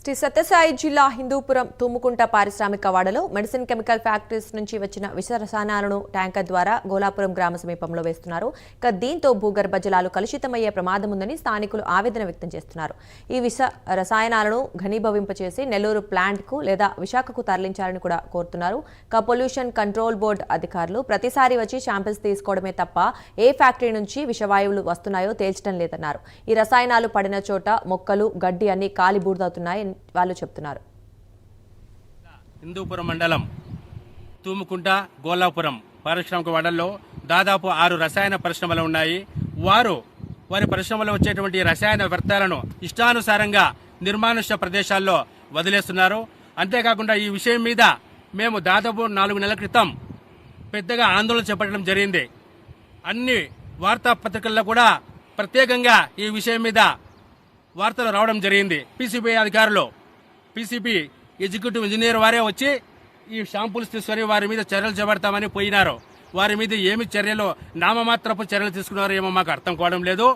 శ్రీ సత్యసాయి జిల్లా హిందూపురం తుమ్ముకుంట పారిశ్రామిక వాడలో మెడిసిన్ కెమికల్ ఫ్యాక్టరీస్ నుంచి వచ్చిన విష రసాయనాలను ట్యాంకర్ ద్వారా గోలాపురం గ్రామ సమీపంలో వేస్తున్నారు. దీంతో భూగర్భ జలాలు కలుషితమయ్యే ప్రమాదం ఉందని స్థానికులు ఆవేదన వ్యక్తం చేస్తున్నారు. ఈ విష రసాయనాలను ఘనీభవింపచేసి నెల్లూరు ప్లాంట్కు లేదా విశాఖకు తరలించాలని కూడా కోరుతున్నారు. పొల్యూషన్ కంట్రోల్ బోర్డు అధికారులు ప్రతిసారి వచ్చి శాంపిల్స్ తీసుకోవడమే తప్ప ఏ ఫ్యాక్టరీ నుంచి విషవాయువులు వస్తున్నాయో తేల్చడం లేదన్నారు. ఈ రసాయనాలు పడిన చోట మొక్కలు గడ్డి అన్ని కాలి బూడిదవుతున్నాయి వాళ్ళు చెప్తున్నారు. హిందూపురం మండలం తూముకుంట గోలాపురం పారిశ్రామిక వాడల్లో దాదాపు 6 రసాయన పరిశ్రమలు ఉన్నాయి. వారి పరిశ్రమలో వచ్చేటువంటి రసాయన వ్యర్థాలను ఇష్టానుసారంగా నిర్మానుష్య ప్రదేశాల్లో వదిలేస్తున్నారు. అంతేకాకుండా ఈ విషయం మీద మేము దాదాపు 4 నెలల క్రితం పెద్దగా ఆందోళన చేపట్టడం జరిగింది. అన్ని వార్తాపత్రికల్లో కూడా ప్రత్యేకంగా ఈ విషయం మీద వార్తలు రావడం జరిగింది. పీసీబీ అధికారులు, పీసీబీ ఎగ్జిక్యూటివ్ ఇంజనీర్ వారే వచ్చి ఈ షాంపుల్స్ తీసుకొని వారి మీద చర్యలు చేపడతామని పోయినారు. వారి మీద ఏమి చర్యలు, నామమాత్రపు చర్యలు తీసుకున్నారో ఏమో మాకు అర్థం కావడం లేదు.